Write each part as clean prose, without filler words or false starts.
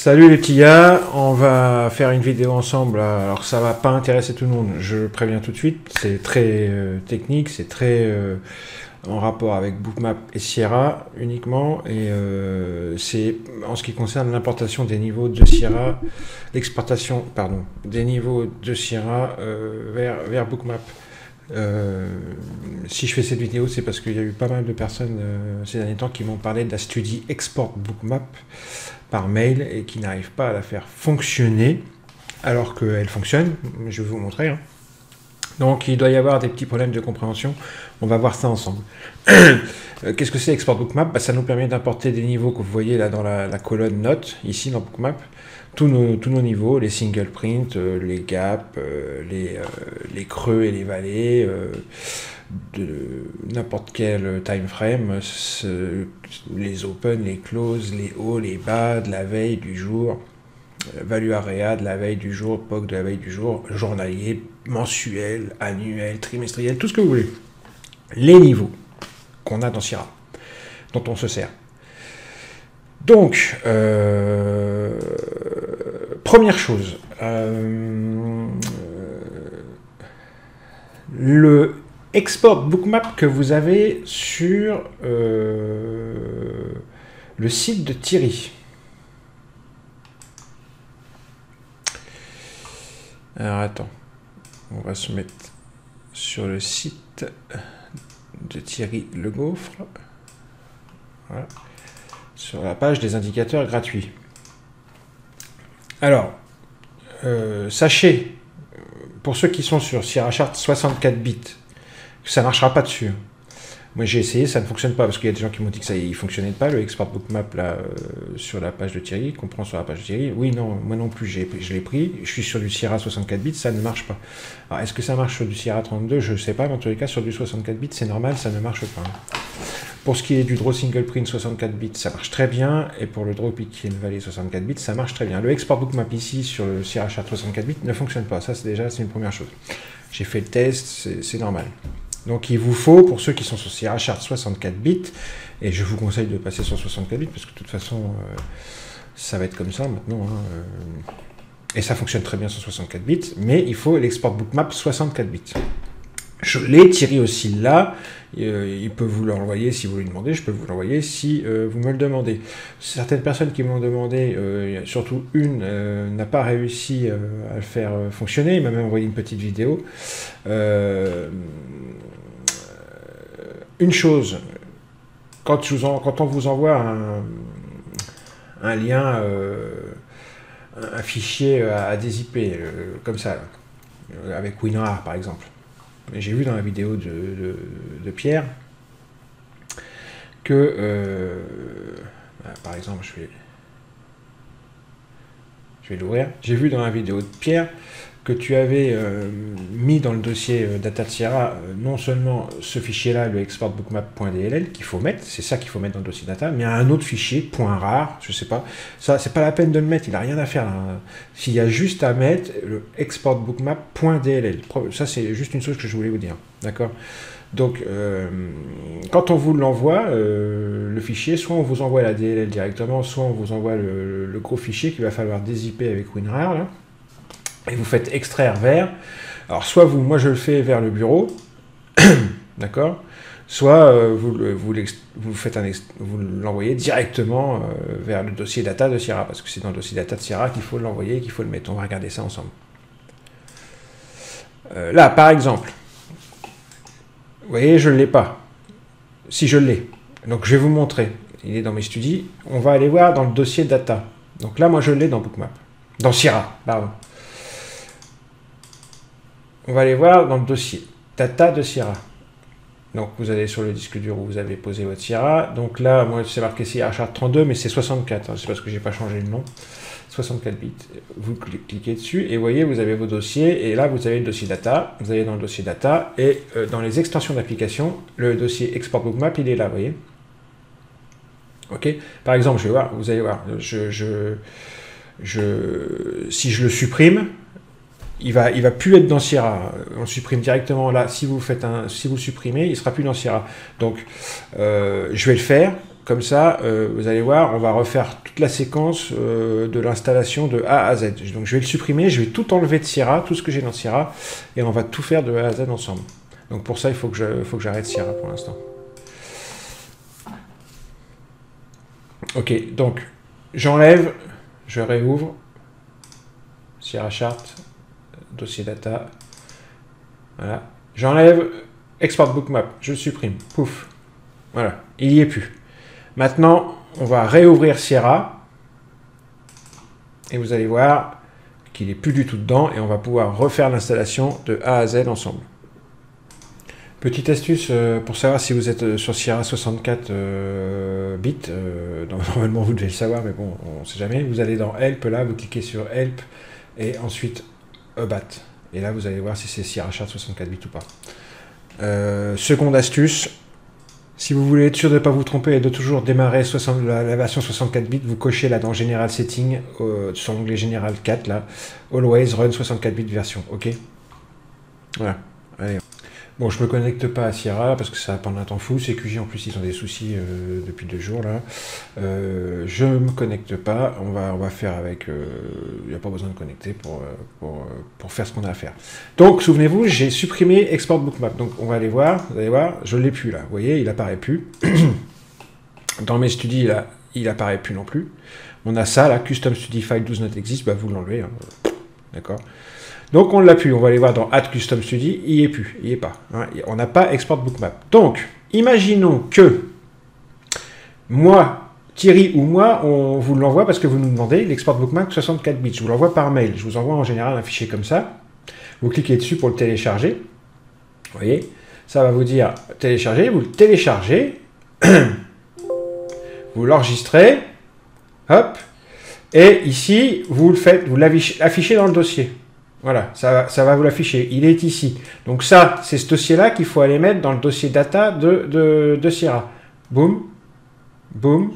Salut les petits gars, on va faire une vidéo ensemble. Alors ça va pas intéresser tout le monde, je le préviens tout de suite. C'est très technique, c'est très en rapport avec Bookmap et Sierra uniquement. Et c'est en ce qui concerne l'importation des niveaux de Sierra, l'exportation, pardon, des niveaux de Sierra vers Bookmap. Si je fais cette vidéo, c'est parce qu'il y a eu pas mal de personnes ces derniers temps qui m'ont parlé de la Study Export Bookmap par mail et qui n'arrivent pas à la faire fonctionner alors qu'elle fonctionne. Je vais vous montrer. Donc il doit y avoir des petits problèmes de compréhension. On va voir ça ensemble. Qu'est-ce que c'est Export Bookmap? Ça nous permet d'importer des niveaux que vous voyez là dans la colonne notes, ici dans Bookmap. Tous nos niveaux, les single print, les gaps, les creux et les vallées, de n'importe quel time frame, les open, les close, les hauts, les bas, de la veille, du jour, value area de la veille du jour, POC de la veille du jour, journalier, mensuel, annuel, trimestriel, tout ce que vous voulez. Les niveaux qu'on a dans Sierra, dont on se sert. Donc, première chose, le Export Bookmap que vous avez sur le site de Thierry. Alors attends, on va se mettre sur le site de Thierry Le Gaufre. Voilà. Sur la page des indicateurs gratuits. Alors, sachez, pour ceux qui sont sur Sierra Chart 64 bits, que ça ne marchera pas dessus. Moi j'ai essayé, ça ne fonctionne pas, parce qu'il y a des gens qui m'ont dit que ça ne fonctionnait pas, le Export Bookmap là, sur la page de Thierry, qu'on prend sur la page de Thierry. Oui, non, moi non plus, je l'ai pris, je suis sur du Sierra 64 bits, ça ne marche pas. Alors est-ce que ça marche sur du Sierra 32? Je ne sais pas, mais en tous les cas, sur du 64 bits, c'est normal, ça ne marche pas. Pour ce qui est du Draw Single Print 64 bits, ça marche très bien, et pour le Draw Pick and Valley 64 bits, ça marche très bien. Le Export Bookmap ici, sur le Sierra Chart 64 bits, ne fonctionne pas, ça c'est une première chose. J'ai fait le test, c'est normal. Donc il vous faut, pour ceux qui sont sur Sierra Chart 64 bits, et je vous conseille de passer sur 64 bits, parce que de toute façon, ça va être comme ça maintenant, et ça fonctionne très bien sur 64 bits, mais il faut l'Export Bookmap 64 bits. Je l'ai, Thierry aussi là, il peut vous l'envoyer si vous lui demandez, je peux vous l'envoyer si vous me le demandez. Certaines personnes qui m'ont demandé, surtout une, n'a pas réussi à le faire fonctionner, il m'a même envoyé une petite vidéo. Une chose, quand on vous envoie un lien, un fichier à dézipper, comme ça, avec WinRAR par exemple, j'ai vu dans la vidéo de Pierre que, par exemple, je vais l'ouvrir, j'ai vu dans la vidéo de Pierre que tu avais mis dans le dossier Data de Sierra non seulement ce fichier-là, le exportbookmap.dll, qu'il faut mettre, c'est ça qu'il faut mettre dans le dossier data, mais un autre fichier, .rar, je sais pas, ça c'est pas la peine de le mettre, il n'a rien à faire là. S'il y a juste à mettre le exportbookmap.dll, ça c'est juste une chose que je voulais vous dire, d'accord? Donc, quand on vous l'envoie, le fichier, soit on vous envoie la DLL directement, soit on vous envoie le gros fichier qu'il va falloir dézipper avec WinRAR, là. Et vous faites extraire vers, alors soit moi je le fais vers le bureau, d'accord, soit vous l'envoyez directement vers le dossier data de Sierra, parce que c'est dans le dossier data de Sierra qu'il faut l'envoyer, qu'il faut le mettre. On va regarder ça ensemble. Là, par exemple, vous voyez, je ne l'ai pas. Si je l'ai, donc je vais vous montrer. Il est dans mes studies. On va aller voir dans le dossier data. Donc là, moi je l'ai dans Bookmap, dans Sierra, pardon. On va aller voir dans le dossier data de Sierra. Donc vous allez sur le disque dur où vous avez posé votre Sierra. Donc là, moi c'est marqué Sierra Chart 32, mais c'est 64. C'est parce que j'ai pas changé le nom. 64 bits. Vous cliquez dessus et vous voyez, vous avez vos dossiers. Et là, vous avez le dossier data. Vous allez dans le dossier data et dans les extensions d'application, le dossier Export Bookmap, il est là, vous voyez. Ok. Par exemple, je vais voir. Vous allez voir. Si je le supprime. Il va plus être dans Sierra. On le supprime directement là. Si vous supprimez, il sera plus dans Sierra. Donc, je vais le faire. comme ça, vous allez voir, on va refaire toute la séquence de l'installation de A à Z. Donc je vais le supprimer, je vais tout enlever de Sierra, tout ce que j'ai dans Sierra, et on va tout faire de A à Z ensemble. Donc pour ça, il faut que j'arrête Sierra pour l'instant. Ok, donc j'enlève, je réouvre, Sierra Chart, dossier data, voilà. J'enlève Export Bookmap, je le supprime, pouf, voilà, il n'y est plus. Maintenant, on va réouvrir Sierra, et vous allez voir qu'il n'est plus du tout dedans, et on va pouvoir refaire l'installation de A à Z ensemble. Petite astuce pour savoir si vous êtes sur Sierra 64 bits, normalement vous devez le savoir, mais bon, on ne sait jamais. Vous allez dans Help, là, vous cliquez sur Help, et ensuite About. Et là, vous allez voir si c'est Sierra Chart 64 bits ou pas. Seconde astuce, si vous voulez être sûr de ne pas vous tromper et de toujours démarrer la version 64 bits, vous cochez là dans General Setting, sur l'onglet General 4, là, Always Run 64 bits version, ok. Voilà, allez. Bon, je me connecte pas à Sierra parce que ça va prendre un temps fou. CQJ en plus ils ont des soucis depuis 2 jours là. Je me connecte pas. On va faire avec. Il n'y a pas besoin de connecter pour faire ce qu'on a à faire. Donc souvenez-vous, j'ai supprimé Export Bookmap. Donc on va aller voir. Vous allez voir, je l'ai plus là. Vous voyez, il apparaît plus. Dans mes studies là, il apparaît plus non plus. On a ça là, Custom Study File does not exist. Bah vous l'enlevez. Hein. D'accord. Donc on l'a plus, on va aller voir dans Add Custom Study, il n'y est plus, il n'y est pas. Hein, on n'a pas Export Bookmap. Donc, imaginons que moi, Thierry ou moi, on vous l'envoie parce que vous nous demandez l'Export Bookmap 64 bits. Je vous l'envoie par mail. Je vous envoie en général un fichier comme ça. Vous cliquez dessus pour le télécharger. Vous voyez, ça va vous dire télécharger, vous le téléchargez, vous l'enregistrez, hop, et ici, vous le faites, vous l'affichez dans le dossier. Voilà, ça va vous l'afficher. Il est ici. Donc ça, c'est ce dossier-là qu'il faut aller mettre dans le dossier data de Sierra. Boum, boum,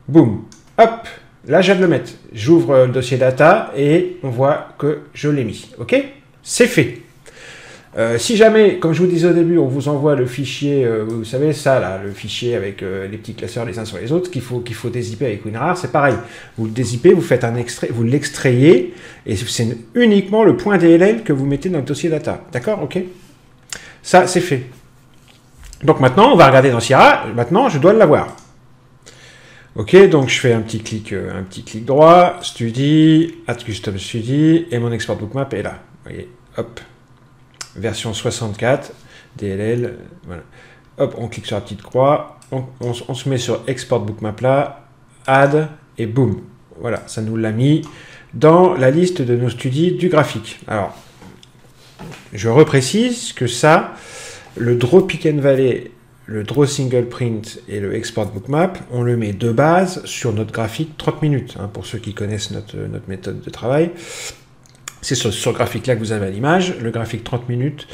boum. Hop, là, je viens de le mettre. J'ouvre le dossier data et on voit que je l'ai mis. OK? C'est fait. Si jamais, comme je vous disais au début, on vous envoie le fichier, vous savez ça là, le fichier avec les petits classeurs les uns sur les autres, qu'il faut dézipper avec WinRAR, c'est pareil. Vous le dézippez, vous faites un extrait, vous l'extrayez, et c'est uniquement le point DLL que vous mettez dans le dossier data. D'accord? Ok? Ça, c'est fait. Donc maintenant, on va regarder dans Sierra, maintenant, je dois l'avoir. Ok, donc je fais un petit clic droit, Study, Add Custom Study, et mon Export Bookmap est là. Vous voyez, hop. Version 64, DLL, voilà. Hop, on clique sur la petite croix, on se met sur Export Bookmap là, Add, et boum. Voilà, ça nous l'a mis dans la liste de nos studies du graphique. Alors, je reprécise que ça, le Draw Pick and Valley, le Draw Single Print et le Export Bookmap, on le met de base sur notre graphique 30 minutes, hein, pour ceux qui connaissent notre méthode de travail. C'est sur ce graphique-là que vous avez à l'image, le graphique 30 minutes,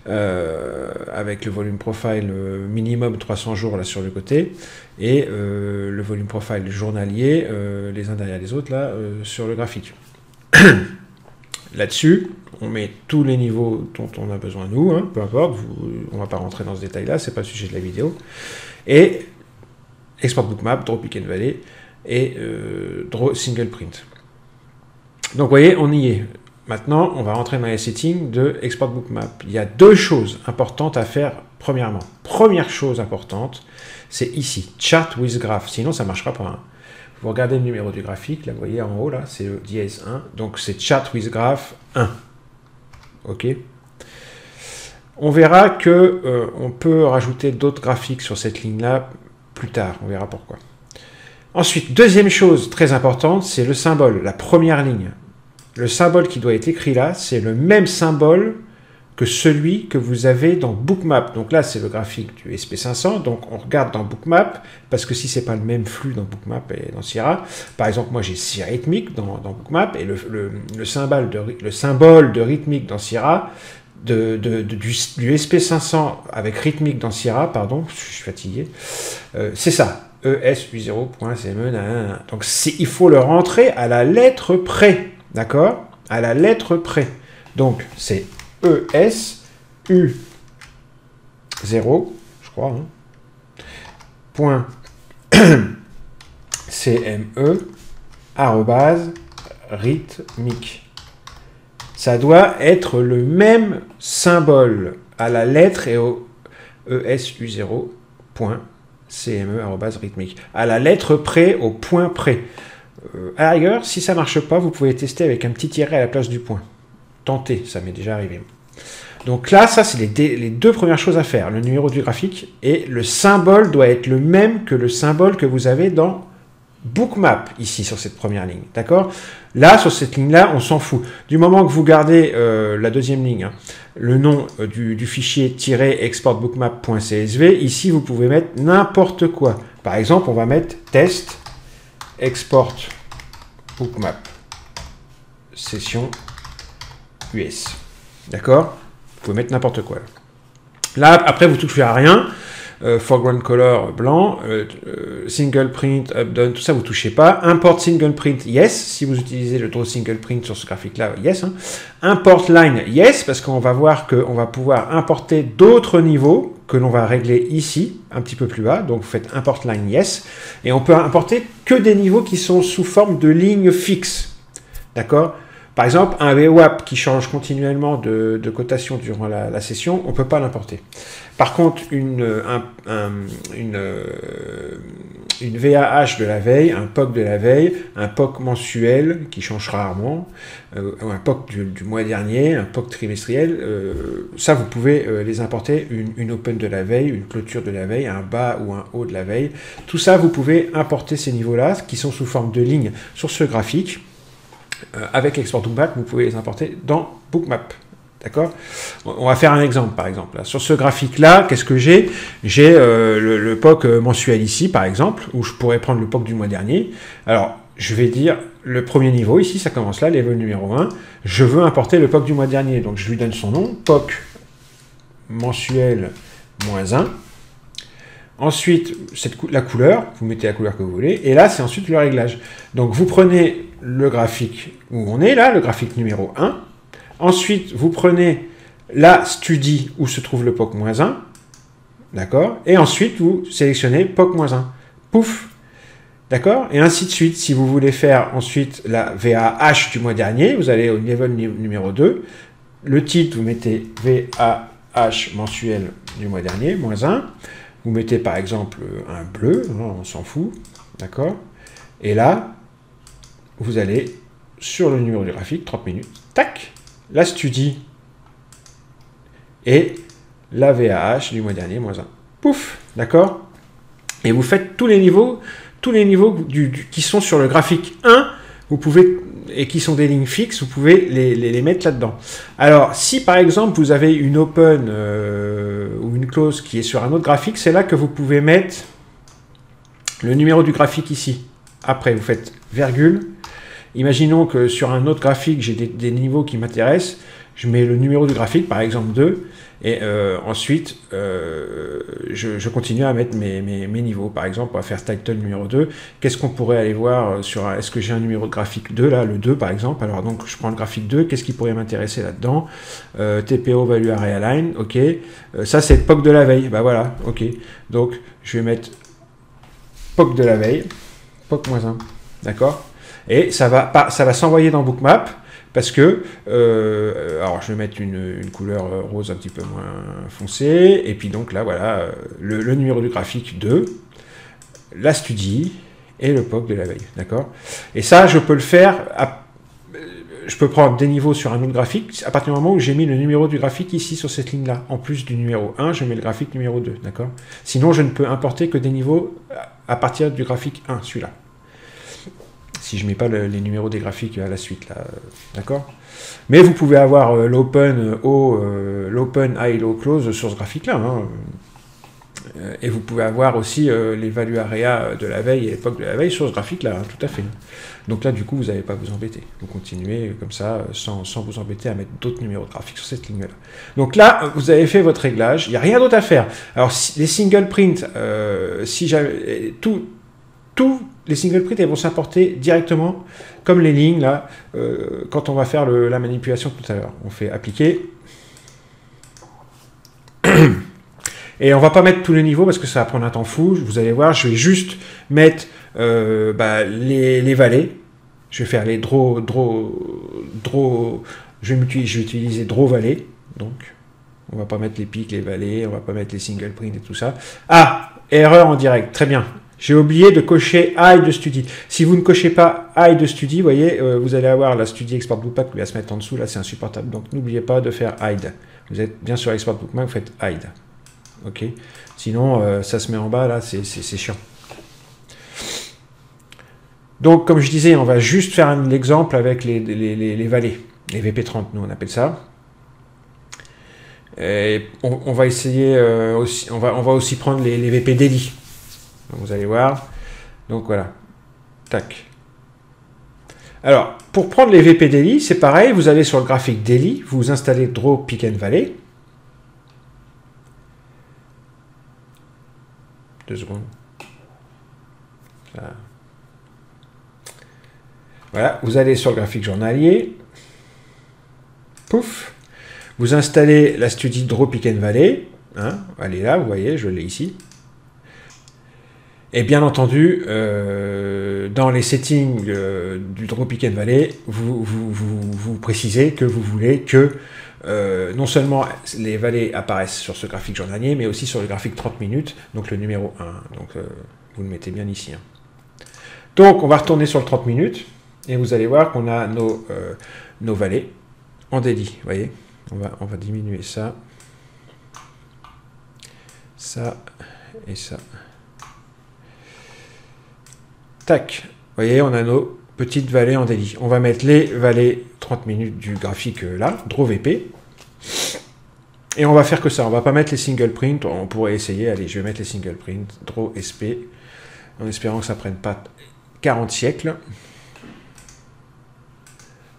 avec le volume profile minimum 300 jours là sur le côté, et le volume profile journalier, les uns derrière les autres, là, sur le graphique. Là-dessus, on met tous les niveaux dont on a besoin nous, hein, peu importe, on ne va pas rentrer dans ce détail-là, c'est pas le sujet de la vidéo, et Export Bookmap, Draw Pick and Valley, et Draw Single Print. Donc vous voyez, on y est. Maintenant, on va rentrer dans les settings de Export Bookmap. Il y a 2 choses importantes à faire premièrement. Première chose importante, c'est ici, Chart with Graph, sinon ça ne marchera pas. Hein. Vous regardez le numéro du graphique, là, vous voyez en haut, là, c'est le dièse 1, donc c'est Chart with Graph 1. OK. On verra que on peut rajouter d'autres graphiques sur cette ligne-là plus tard, on verra pourquoi. Ensuite, deuxième chose très importante, c'est le symbole, la première ligne. Le symbole qui doit être écrit là, c'est le même symbole que celui que vous avez dans Bookmap. Donc là, c'est le graphique du SP500. Donc on regarde dans Bookmap, parce que si c'est pas le même flux dans Bookmap et dans Sierra, par exemple, moi j'ai Sierra rythmique dans Bookmap, et le symbole de rythmique dans Sierra, du SP500 avec rythmique dans Sierra, pardon, je suis fatigué, c'est ça, ES80.cme. Donc il faut le rentrer à la lettre près. D'accord? À la lettre près. Donc, c'est ES, U0, je crois, hein, .cme@rhythmic. Ça doit être le même symbole à la lettre et au esu0.cme@rhythmic. À la lettre près, au point près. À la rigueur, si ça ne marche pas, vous pouvez tester avec un petit tiret à la place du point. Tentez, ça m'est déjà arrivé. Donc là, ça, c'est les deux premières choses à faire. Le numéro du graphique et le symbole doit être le même que le symbole que vous avez dans Bookmap, ici, sur cette première ligne. D'accord? Là, sur cette ligne-là, on s'en fout. Du moment que vous gardez la deuxième ligne, hein, le nom du fichier -exportbookmap.csv, ici, vous pouvez mettre n'importe quoi. Par exemple, on va mettre test export bookmap session US. D'accord? Vous pouvez mettre n'importe quoi. Là, après, vous touchez à rien. Foreground color blanc, single print, updone, tout ça, vous touchez pas. Import single print, yes. Si vous utilisez le draw single print sur ce graphique-là, yes. Hein. Import line, yes, parce qu'on va voir qu'on va pouvoir importer d'autres niveaux que l'on va régler ici, un petit peu plus bas. Donc, vous faites import line, yes. Et on peut importer que des niveaux qui sont sous forme de lignes fixes. D'accord? Par exemple, un VWAP qui change continuellement de cotation durant la session, on ne peut pas l'importer. Par contre, une VAH de la veille, un POC de la veille, un POC mensuel qui change rarement, un POC du mois dernier, un POC trimestriel, ça vous pouvez les importer, une open de la veille, une clôture de la veille, un bas ou un haut de la veille. Tout ça, vous pouvez importer ces niveaux-là qui sont sous forme de lignes sur ce graphique. Avec l'export Bookmap, vous pouvez les importer dans Bookmap. D'accord? On va faire un exemple, par exemple. Sur ce graphique-là, qu'est-ce que j'ai? J'ai le POC mensuel ici, par exemple, où je pourrais prendre le POC du mois dernier. Alors, je vais dire le premier niveau, ici, ça commence là, level numéro 1. Je veux importer le POC du mois dernier. Donc, je lui donne son nom, POC mensuel -1. Ensuite, la couleur, vous mettez la couleur que vous voulez, et là, c'est ensuite le réglage. Donc, vous prenez le graphique où on est là, le graphique numéro 1. Ensuite, vous prenez la studie où se trouve le POC -1. D'accord? Et ensuite, vous sélectionnez POC -1. Pouf! D'accord? Et ainsi de suite. Si vous voulez faire ensuite la VAH du mois dernier, vous allez au level numéro 2. Le titre, vous mettez VAH mensuel du mois dernier, -1. Vous mettez par exemple un bleu, on s'en fout, d'accord? Et là, vous allez sur le numéro du graphique, 30 minutes, tac, la studie et la VAH du mois dernier, -1. Pouf, d'accord? Et vous faites tous les niveaux qui sont sur le graphique 1, vous pouvez, et qui sont des lignes fixes, vous pouvez les mettre là-dedans. Alors, si par exemple vous avez une open ou une close qui est sur un autre graphique, c'est là que vous pouvez mettre le numéro du graphique ici. Après, vous faites virgule. Imaginons que sur un autre graphique, j'ai des niveaux qui m'intéressent. Je mets le numéro du graphique, par exemple 2, et ensuite, je continue à mettre mes niveaux. Par exemple, on va faire title numéro 2. Qu'est-ce qu'on pourrait aller voir sur... Est-ce que j'ai un numéro de graphique 2, là, le 2 par exemple? Alors donc, je prends le graphique 2. Qu'est-ce qui pourrait m'intéresser là-dedans? TPO value array align, ok. Ça, c'est le POC de la veille. Bah voilà, ok. Donc, je vais mettre POC de la veille, POC -1, d'accord? Et ça va s'envoyer dans Bookmap. Parce que, alors je vais mettre une couleur rose un petit peu moins foncée, et puis donc là, voilà, le numéro du graphique 2, la studie et le POC de la veille, d'accord? Et ça, je peux le faire, je peux prendre des niveaux sur un autre graphique, à partir du moment où j'ai mis le numéro du graphique ici sur cette ligne-là. En plus du numéro 1, je mets le graphique numéro 2, d'accord? Sinon, je ne peux importer que des niveaux à partir du graphique 1, celui-là. Si je ne mets pas les numéros des graphiques à la suite, là, d'accord? Mais vous pouvez avoir l'open high low close sur ce graphique-là, hein. Et vous pouvez avoir aussi les values area de la veille et l'époque de la veille sur ce graphique-là, hein, tout à fait. Donc là, du coup, vous n'allez pas vous embêter. Vous continuez comme ça, sans vous embêter à mettre d'autres numéros de graphique sur cette ligne-là. Donc là, vous avez fait votre réglage, il n'y a rien d'autre à faire. Alors, les single print, si j'avais tous les single print, elles vont s'importer directement, comme les lignes, là, quand on va faire la manipulation tout à l'heure. On fait appliquer. Et on va pas mettre tous les niveaux parce que ça va prendre un temps fou. Vous allez voir, je vais juste mettre les vallées. Je vais faire les draw. Je vais utiliser draw vallée. Donc, on va pas mettre les pics, les vallées, on va pas mettre les single print et tout ça. Ah, erreur en direct. Très bien. J'ai oublié de cocher hide study. Si vous ne cochez pas hide study, vous voyez, vous allez avoir la study export bookmap qui va se mettre en dessous. Là, c'est insupportable. Donc, n'oubliez pas de faire hide. Vous êtes bien sur export bookmap, vous faites hide. Ok. Sinon, ça se met en bas. Là, c'est chiant. Donc, comme je disais, on va juste faire l'exemple avec les vallées, les VP30, nous on appelle ça. Et on va essayer aussi, on va aussi prendre les VP daily. Donc, vous allez voir. Donc voilà. Tac. Alors, pour prendre les VP daily, c'est pareil. Vous allez sur le graphique daily, vous installez Draw Pick and Valley. 2 secondes. Ça. Voilà, vous allez sur le graphique journalier. Pouf. Vous installez la Study Draw Pick and Valley. Hein, elle est là, vous voyez, je l'ai ici. Et bien entendu, dans les settings du Draw Pick and Valley, vous précisez que vous voulez que non seulement les vallées apparaissent sur ce graphique journalier, mais aussi sur le graphique 30 minutes, donc le numéro 1. Donc vous le mettez bien ici. Hein. Donc on va retourner sur le 30 minutes. Et vous allez voir qu'on a nos vallées en daily. Vous voyez, on va diminuer ça, ça et ça. Tac. Vous voyez, on a nos petites vallées en daily. On va mettre les vallées 30 minutes du graphique là, Draw VP. Et on va faire que ça. On va pas mettre les single print. On pourrait essayer. Allez, je vais mettre les single print. Draw SP. En espérant que ça prenne pas 40 siècles.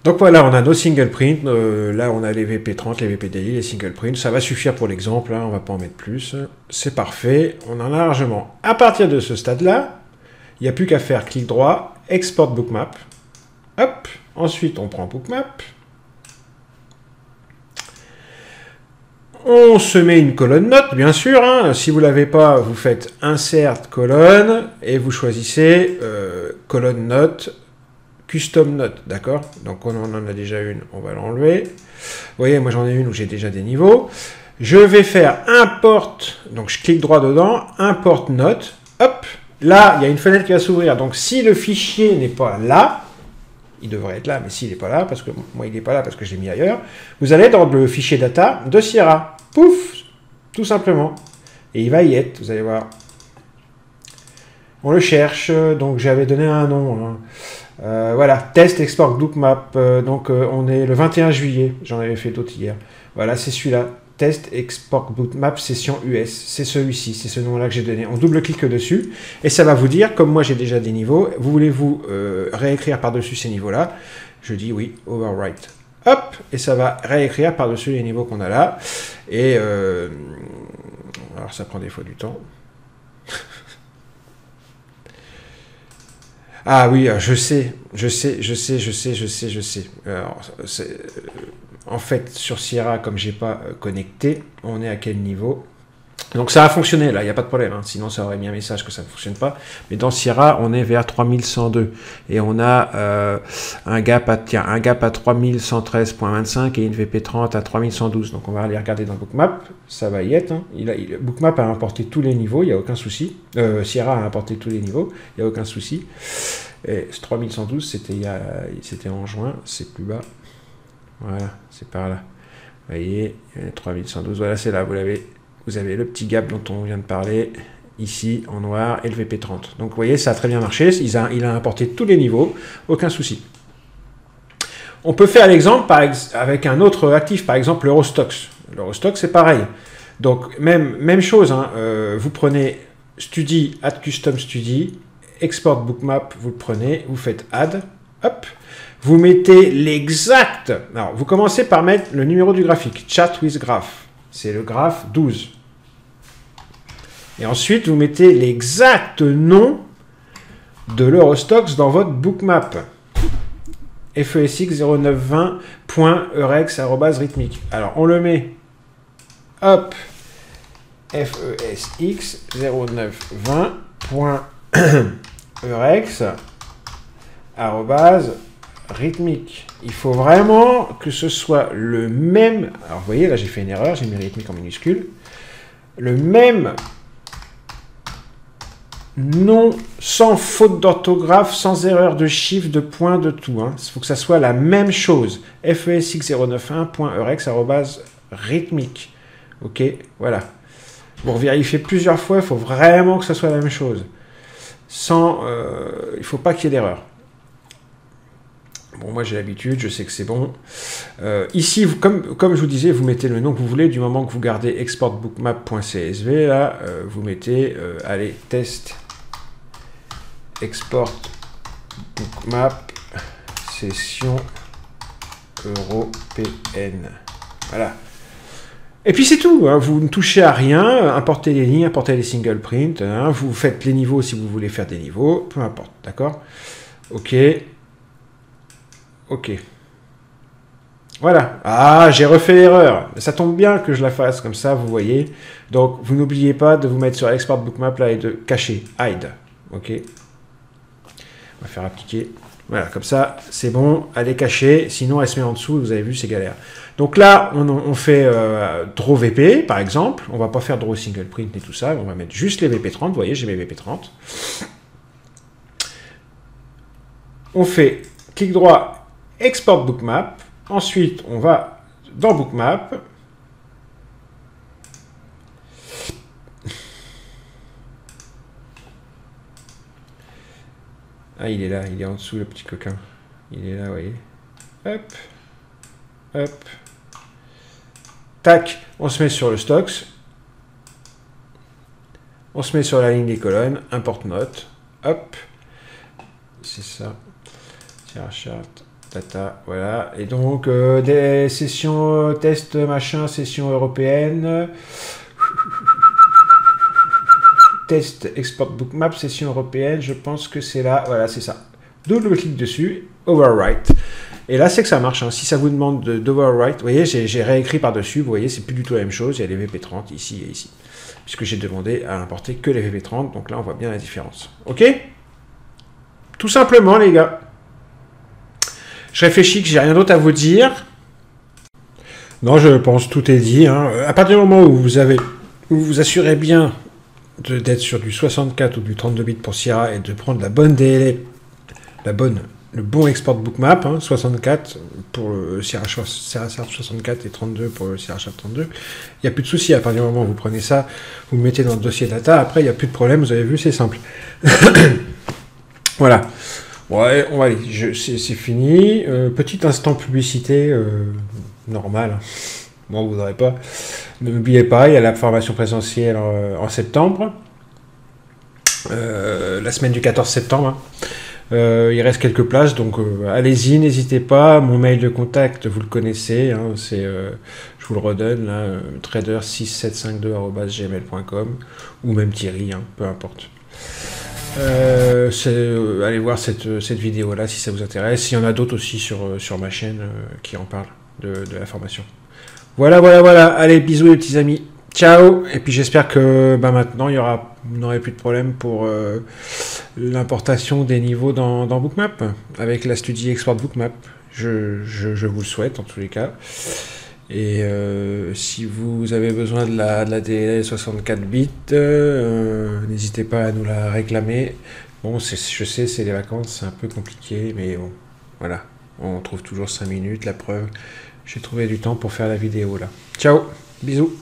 Donc voilà, on a nos single print, là on a les VP30, les VP daily, les single print, ça va suffire pour l'exemple, hein, on va pas en mettre plus, c'est parfait, on en a largement. À partir de ce stade-là, il n'y a plus qu'à faire clic droit, export bookmap, hop, ensuite on prend bookmap, on se met une colonne note, bien sûr, hein. Si vous ne l'avez pas, vous faites insert colonne, et vous choisissez colonne note, custom note, d'accord? Donc on en a déjà une, on va l'enlever. Vous voyez, moi j'en ai une où j'ai déjà des niveaux. Je vais faire import, donc je clique droit dedans, import note, hop, là il y a une fenêtre qui va s'ouvrir. Donc si le fichier n'est pas là, il devrait être là, mais s'il n'est pas là, parce que moi il n'est pas là parce que je l'ai mis ailleurs, vous allez dans le fichier data de Sierra, pouf, tout simplement, et il va y être, vous allez voir. On le cherche, donc j'avais donné un nom, hein. Voilà, test export bookmap, donc on est le 21 juillet, j'en avais fait d'autres hier. Voilà, c'est celui-là, test export bookmap session US, c'est celui-ci, c'est ce nom-là que j'ai donné. On double-clique dessus, et ça va vous dire, comme moi j'ai déjà des niveaux, voulez-vous réécrire par-dessus ces niveaux-là? Je dis oui, overwrite. Hop, et ça va réécrire par-dessus les niveaux qu'on a là. Et alors ça prend des fois du temps. Ah oui, je sais. Alors, en fait, sur Sierra, comme j'ai pas connecté, on est à quel niveau? Donc ça a fonctionné, là, il n'y a pas de problème. Hein. Sinon, ça aurait mis un message que ça ne fonctionne pas. Mais dans Sierra, on est vers 3102. Et on a un gap à 3113.25 et une VP30 à 3112. Donc on va aller regarder dans Bookmap. Ça va y être. Hein. Bookmap a importé tous les niveaux, il n'y a aucun souci. Sierra a importé tous les niveaux, il n'y a aucun souci. Et ce 3112, c'était en juin, c'est plus bas. Voilà, c'est par là. Vous voyez, 3112, voilà, c'est là, vous avez le petit gap dont on vient de parler, ici, en noir, et le VP30. Donc, vous voyez, ça a très bien marché, il a importé tous les niveaux, aucun souci. On peut faire l'exemple avec un autre actif, par exemple l'Eurostox. L'Eurostox, c'est pareil. Donc, même chose, hein, vous prenez Study, Add Custom Study, Export Bookmap, vous le prenez, vous faites Add, hop, vous mettez l'exact. Alors, vous commencez par mettre le numéro du graphique, Chat with Graph. C'est le graphe 12. Et ensuite, vous mettez l'exact nom de l'Eurostox dans votre bookmap. FESX0920.eurex@rhythmic. Alors, on le met, hop, fesx0920.eurex @rythmique. Il faut vraiment que ce soit le même. Alors vous voyez, là j'ai fait une erreur, j'ai mis rythmique en minuscule. Le même nom, sans faute d'orthographe, sans erreur de chiffre, de point, de tout. Il faut que ça soit la même chose. fesx091.eurex @rythmique. Ok, voilà. Vous vérifiez plusieurs fois, il faut vraiment que ça soit la même chose. Sans, il ne faut pas qu'il y ait d'erreur. Bon, moi j'ai l'habitude, je sais que c'est bon. Ici, comme je vous disais, vous mettez le nom que vous voulez, du moment que vous gardez exportbookmap.csv, là, vous mettez, allez, test export bookmap session européenne. Voilà. Et puis c'est tout, hein. Vous ne touchez à rien, importez les lignes, importez les single print, hein. Vous faites les niveaux si vous voulez faire des niveaux, peu importe, d'accord? Ok. Ok. Voilà. Ah, j'ai refait l'erreur. Ça tombe bien que je la fasse comme ça, vous voyez. Donc, vous n'oubliez pas de vous mettre sur Export Bookmap là et de cacher, hide. Ok. On va faire appliquer. Voilà, comme ça, c'est bon. Elle est cachée. Sinon, elle se met en dessous. Vous avez vu, c'est galère. Donc là, on fait draw VP, par exemple. On va pas faire draw single print et tout ça. On va mettre juste les VP30. Vous voyez, j'ai mes VP30. On fait clic droit. Export bookmap. Ensuite, on va dans bookmap. Ah, il est là, il est en dessous, le petit coquin. Il est là, vous voyez. Hop. Hop. Tac. On se met sur le stocks. On se met sur la ligne des colonnes. Import note. Hop. C'est ça. Chart. Data, voilà. Et donc, des sessions test machin, session européenne. Test export bookmap, session européenne. Je pense que c'est là. Voilà, c'est ça. Double-clic dessus. Overwrite. Et là, c'est que ça marche. Hein. Si ça vous demande d'overwrite, vous voyez, j'ai réécrit par-dessus. Vous voyez, c'est plus du tout la même chose. Il y a les VP30 ici et ici. Puisque j'ai demandé à importer que les VP30. Donc là, on voit bien la différence. OK? Tout simplement, les gars. Je réfléchis que j'ai rien d'autre à vous dire. Non, je pense que tout est dit. Hein. À partir du moment où vous assurez bien d'être sur du 64 ou du 32 bits pour Sierra et de prendre la bonne DLL, le bon export bookmap, hein, 64 pour le Sierra 64 et 32 pour le Sierra 32, il n'y a plus de souci. À partir du moment où vous prenez ça, vous le mettez dans le dossier data, après il n'y a plus de problème, vous avez vu, c'est simple. Voilà. Ouais, on va aller, c'est fini. Petit instant publicité normal. Bon, vous n'aurez pas. N'oubliez pas, il y a la formation présentielle en septembre. La semaine du 14 septembre. Hein. Il reste quelques places, donc allez-y, n'hésitez pas. Mon mail de contact, vous le connaissez. Hein, c'est, je vous le redonne, là, trader6752@gmail.com ou même Thierry, hein, peu importe. Allez voir cette vidéo là si ça vous intéresse. Il y en a d'autres aussi sur ma chaîne qui en parlent de la formation. Voilà. Allez, bisous les petits amis. Ciao. Et puis j'espère que maintenant vous n'aurez plus de problème pour l'importation des niveaux dans Bookmap avec la Studi Export Bookmap. Je vous le souhaite en tous les cas. Et si vous avez besoin de la DLL 64 bits, n'hésitez pas à nous la réclamer. Bon, je sais, c'est les vacances, c'est un peu compliqué, mais bon, voilà. On trouve toujours 5 minutes, la preuve. J'ai trouvé du temps pour faire la vidéo là. Ciao, bisous.